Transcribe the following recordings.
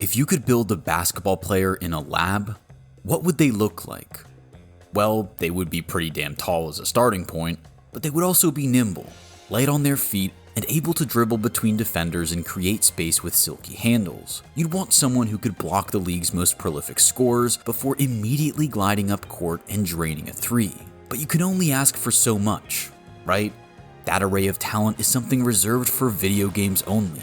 If you could build a basketball player in a lab, what would they look like? Well, they would be pretty damn tall as a starting point, but they would also be nimble, light on their feet, and able to dribble between defenders and create space with silky handles. You'd want someone who could block the league's most prolific scorers before immediately gliding up court and draining a three. But you can only ask for so much, right? That array of talent is something reserved for video games only.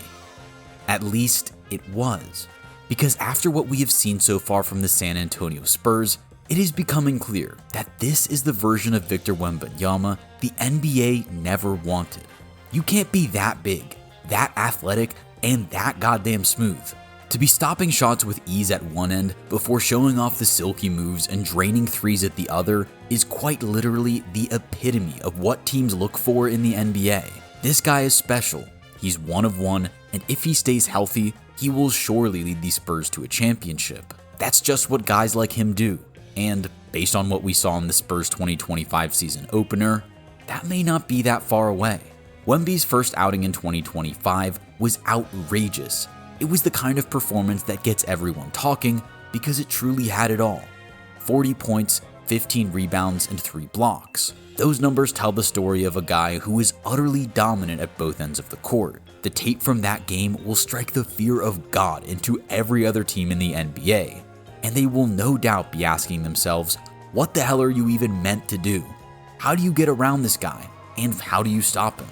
At least it was. Because after what we have seen so far from the San Antonio Spurs, it is becoming clear that this is the version of Victor Wembanyama the NBA never wanted. You can't be that big, that athletic, and that goddamn smooth. To be stopping shots with ease at one end before showing off the silky moves and draining threes at the other is quite literally the epitome of what teams look for in the NBA. This guy is special, he's one of one, and if he stays healthy, he will surely lead the Spurs to a championship. That's just what guys like him do, and based on what we saw in the Spurs 2025 season opener, that may not be that far away. Wemby's first outing in 2025 was outrageous. It was the kind of performance that gets everyone talking because it truly had it all. 40 points, 15 rebounds, and 3 blocks. Those numbers tell the story of a guy who is utterly dominant at both ends of the court. The tape from that game will strike the fear of God into every other team in the NBA, and they will no doubt be asking themselves, what the hell are you even meant to do? How do you get around this guy? And how do you stop him?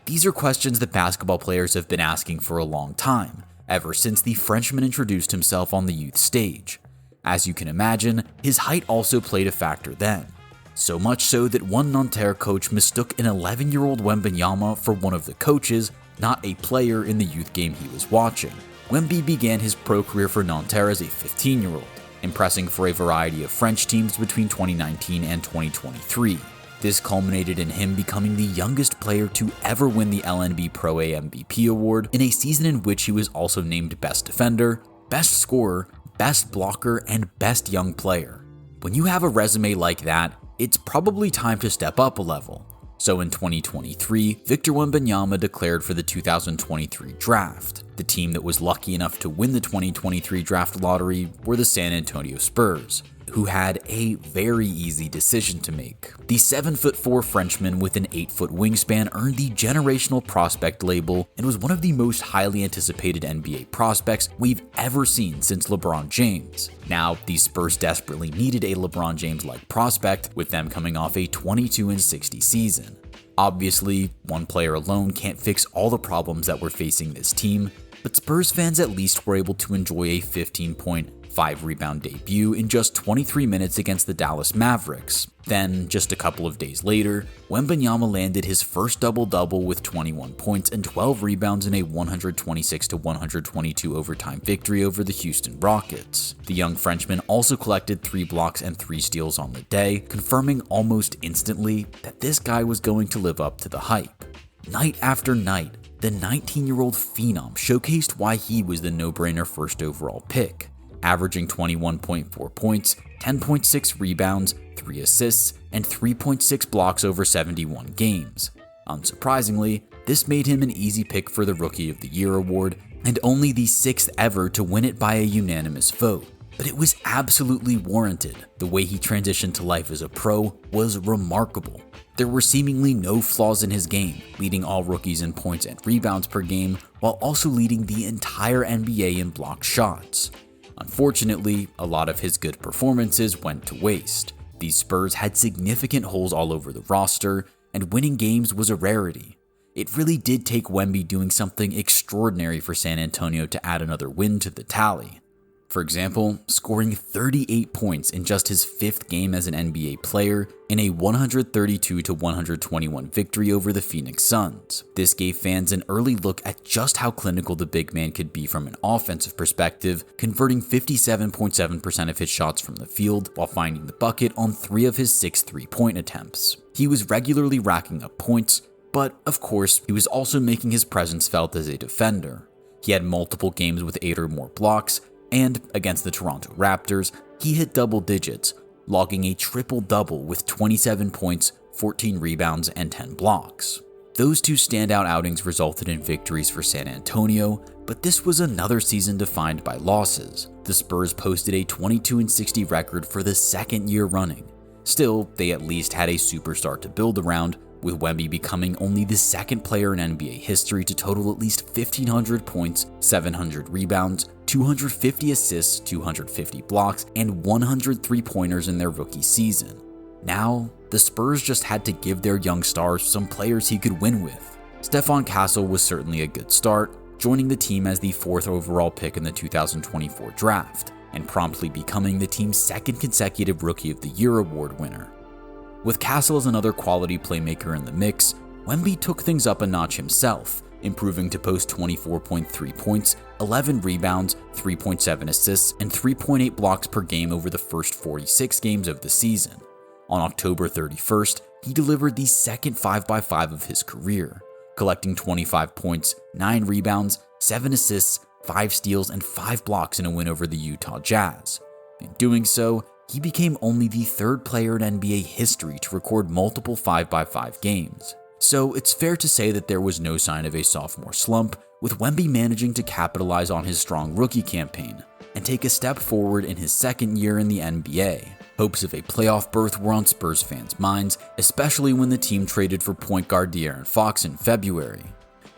These are questions that basketball players have been asking for a long time, ever since the Frenchman introduced himself on the youth stage. As you can imagine, his height also played a factor then. So much so that one Nanterre coach mistook an 11-year-old Wembanyama for one of the coaches, not a player in the youth game he was watching. Wemby began his pro career for Nanterre as a 15-year-old, impressing for a variety of French teams between 2019 and 2023. This culminated in him becoming the youngest player to ever win the LNB Pro A MVP award in a season in which he was also named Best Defender, Best Scorer, Best Blocker, and Best Young Player. When you have a resume like that, it's probably time to step up a level. So in 2023, Victor Wembanyama declared for the 2023 draft. The team that was lucky enough to win the 2023 draft lottery were the San Antonio Spurs, who had a very easy decision to make. The 7'4" Frenchman with an 8-foot wingspan earned the generational prospect label and was one of the most highly anticipated NBA prospects we've ever seen since LeBron James. Now, the Spurs desperately needed a LeBron James-like prospect, with them coming off a 22-60 season. Obviously, one player alone can't fix all the problems that were facing this team, but Spurs fans at least were able to enjoy a 15-point, 5-rebound debut in just 23 minutes against the Dallas Mavericks. Then, just a couple of days later, Wembanyama landed his first double-double with 21 points and 12 rebounds in a 126-122 overtime victory over the Houston Rockets. The young Frenchman also collected 3 blocks and 3 steals on the day, confirming almost instantly that this guy was going to live up to the hype. Night after night, the 19-year-old phenom showcased why he was the no-brainer first overall pick, averaging 21.4 points, 10.6 rebounds, 3 assists, and 3.6 blocks over 71 games. Unsurprisingly, this made him an easy pick for the Rookie of the Year award, and only the 6th ever to win it by a unanimous vote. But it was absolutely warranted. The way he transitioned to life as a pro was remarkable. There were seemingly no flaws in his game, leading all rookies in points and rebounds per game, while also leading the entire NBA in blocked shots. Unfortunately, a lot of his good performances went to waste. These Spurs had significant holes all over the roster, and winning games was a rarity. It really did take Wemby doing something extraordinary for San Antonio to add another win to the tally. For example, scoring 38 points in just his 5th game as an NBA player in a 132-121 victory over the Phoenix Suns. This gave fans an early look at just how clinical the big man could be from an offensive perspective, converting 57.7% of his shots from the field while finding the bucket on 3 of his 6 3-point attempts. He was regularly racking up points, but of course, he was also making his presence felt as a defender. He had multiple games with 8 or more blocks, and against the Toronto Raptors, he hit double digits, logging a triple-double with 27 points, 14 rebounds, and 10 blocks. Those two standout outings resulted in victories for San Antonio, but this was another season defined by losses. The Spurs posted a 22-60 record for the second year running. Still, they at least had a superstar to build around, with Wemby becoming only the second player in NBA history to total at least 1,500 points, 700 rebounds, 250 assists, 250 blocks, and 100 three-pointers in their rookie season. Now, the Spurs just had to give their young stars some players he could win with. Stephon Castle was certainly a good start, joining the team as the 4th overall pick in the 2024 draft, and promptly becoming the team's second consecutive Rookie of the Year award winner. With Castle as another quality playmaker in the mix, Wemby took things up a notch himself, improving to post 24.3 points, 11 rebounds, 3.7 assists, and 3.8 blocks per game over the first 46 games of the season. On October 31st, he delivered the second 5x5 of his career, collecting 25 points, 9 rebounds, 7 assists, 5 steals, and 5 blocks in a win over the Utah Jazz. In doing so, he became only the 3rd player in NBA history to record multiple 5x5 games. So it's fair to say that there was no sign of a sophomore slump, with Wemby managing to capitalize on his strong rookie campaign and take a step forward in his second year in the NBA. Hopes of a playoff berth were on Spurs fans' minds, especially when the team traded for point guard De'Aaron Fox in February.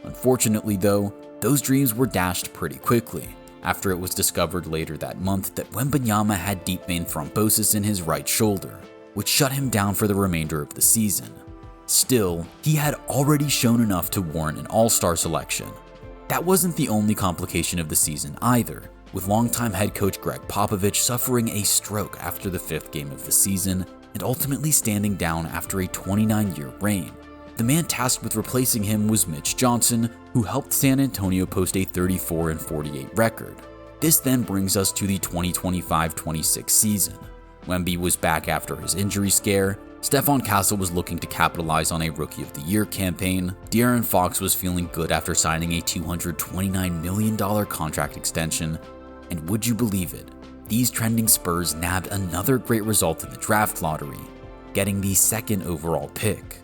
Unfortunately though, those dreams were dashed pretty quickly, after it was discovered later that month that Wembanyama had deep vein thrombosis in his right shoulder, which shut him down for the remainder of the season. Still, he had already shown enough to warrant an All-Star selection. That wasn't the only complication of the season either, with longtime head coach Greg Popovich suffering a stroke after the 5th game of the season and ultimately standing down after a 29-year reign. The man tasked with replacing him was Mitch Johnson, who helped San Antonio post a 34-48 record. This then brings us to the 2025-26 season. Wemby was back after his injury scare, Stephon Castle was looking to capitalize on a Rookie of the Year campaign, De'Aaron Fox was feeling good after signing a $229 million contract extension, and would you believe it, these trending Spurs nabbed another great result in the draft lottery, getting the 2nd overall pick.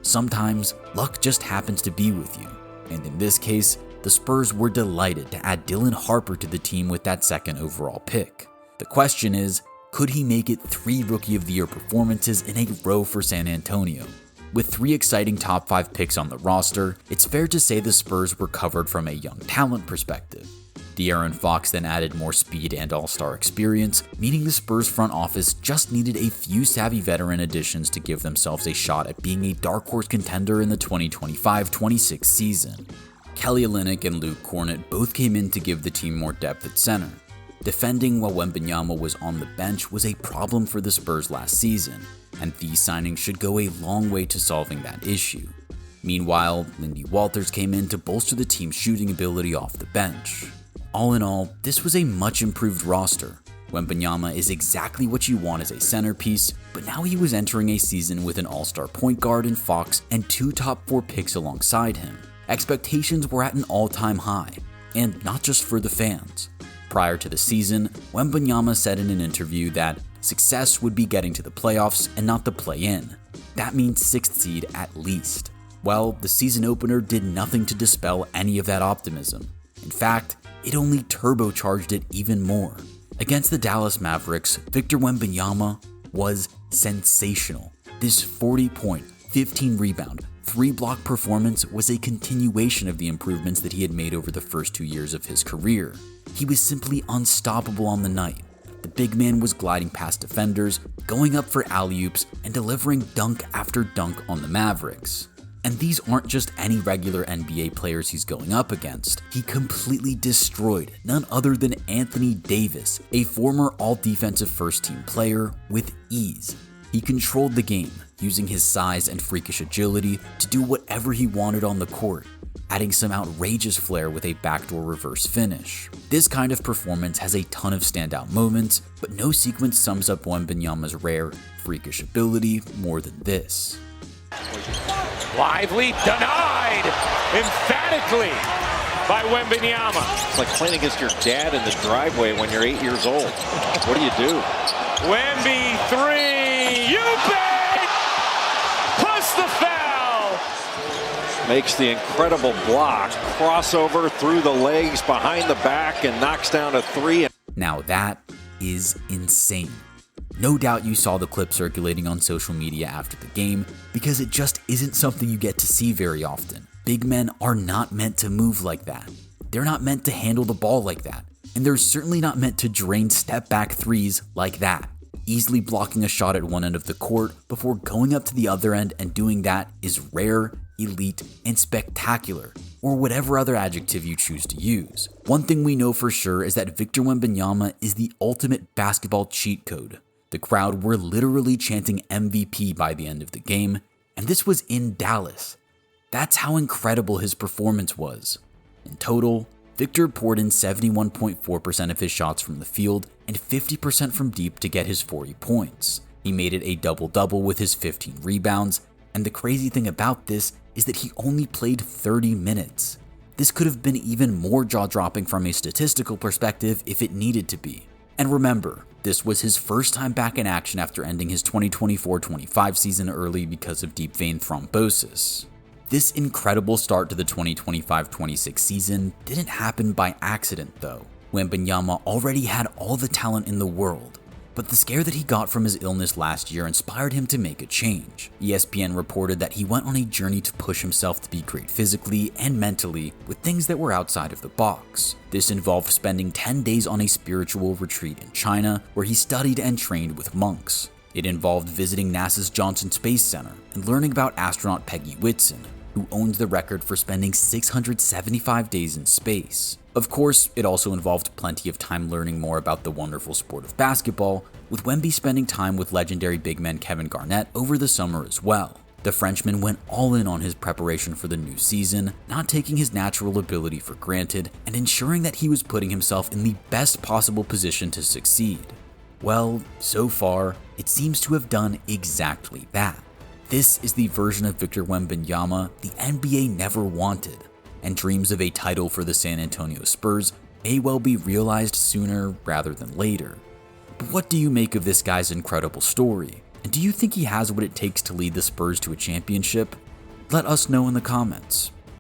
Sometimes, luck just happens to be with you, and in this case, the Spurs were delighted to add Dylan Harper to the team with that 2nd overall pick. The question is, could he make it 3 Rookie of the Year performances in a row for San Antonio? With 3 exciting top 5 picks on the roster, it's fair to say the Spurs were covered from a young talent perspective. De'Aaron Fox then added more speed and all-star experience, meaning the Spurs front office just needed a few savvy veteran additions to give themselves a shot at being a dark horse contender in the 2025-26 season. Kelly Olynyk and Luke Kornet both came in to give the team more depth at center. Defending while Wembanyama was on the bench was a problem for the Spurs last season, and these signings should go a long way to solving that issue. Meanwhile, Lindy Walters came in to bolster the team's shooting ability off the bench. All in all, this was a much improved roster. Wembanyama is exactly what you want as a centerpiece, but now he was entering a season with an all-star point guard in Fox and 2 top 4 picks alongside him. Expectations were at an all-time high, and not just for the fans. Prior to the season, Wembanyama said in an interview that success would be getting to the playoffs and not the play-in. That means 6th seed at least. Well, the season opener did nothing to dispel any of that optimism. In fact, it only turbocharged it even more. Against the Dallas Mavericks, Victor Wembanyama was sensational. This 40-point, 15-rebound, 3-block performance was a continuation of the improvements that he had made over the first 2 years of his career. He was simply unstoppable on the night. The big man was gliding past defenders, going up for alley-oops, and delivering dunk after dunk on the Mavericks. And these aren't just any regular NBA players he's going up against. He completely destroyed none other than Anthony Davis, a former all-defensive first-team player, with ease. He controlled the game, using his size and freakish agility to do whatever he wanted on the court, adding some outrageous flair with a backdoor reverse finish. This kind of performance has a ton of standout moments, but no sequence sums up Wembanyama's rare, freakish ability more than this. Lively, denied emphatically by Wembanyama. It's like playing against your dad in the driveway when you're 8 years old. What do you do? Wemby 3, you bet! Plus the foul! Makes the incredible block, crossover through the legs, behind the back, and knocks down a three. Now that is insane. No doubt you saw the clip circulating on social media after the game, because it just isn't something you get to see very often. Big men are not meant to move like that. They're not meant to handle the ball like that. And they're certainly not meant to drain step-back threes like that. Easily blocking a shot at one end of the court before going up to the other end and doing that is rare, elite, and spectacular, or whatever other adjective you choose to use. One thing we know for sure is that Victor Wembanyama is the ultimate basketball cheat code. The crowd were literally chanting MVP by the end of the game, and this was in Dallas. That's how incredible his performance was. In total, Victor poured in 71.4% of his shots from the field and 50% from deep to get his 40 points. He made it a double-double with his 15 rebounds, and the crazy thing about this is that he only played 30 minutes. This could have been even more jaw-dropping from a statistical perspective if it needed to be. And remember, this was his first time back in action after ending his 2024-25 season early because of deep vein thrombosis. This incredible start to the 2025-26 season didn't happen by accident though. Wembanyama already had all the talent in the world, but the scare that he got from his illness last year inspired him to make a change. ESPN reported that he went on a journey to push himself to be great physically and mentally with things that were outside of the box. This involved spending 10 days on a spiritual retreat in China where he studied and trained with monks. It involved visiting NASA's Johnson Space Center and learning about astronaut Peggy Whitson, who owns the record for spending 675 days in space. Of course, it also involved plenty of time learning more about the wonderful sport of basketball, with Wemby spending time with legendary big man Kevin Garnett over the summer as well. The Frenchman went all in on his preparation for the new season, not taking his natural ability for granted and ensuring that he was putting himself in the best possible position to succeed. Well, so far, it seems to have done exactly that. This is the version of Victor Wembanyama the NBA never wanted, and dreams of a title for the San Antonio Spurs may well be realized sooner rather than later. But what do you make of this guy's incredible story? And do you think he has what it takes to lead the Spurs to a championship? Let us know in the comments.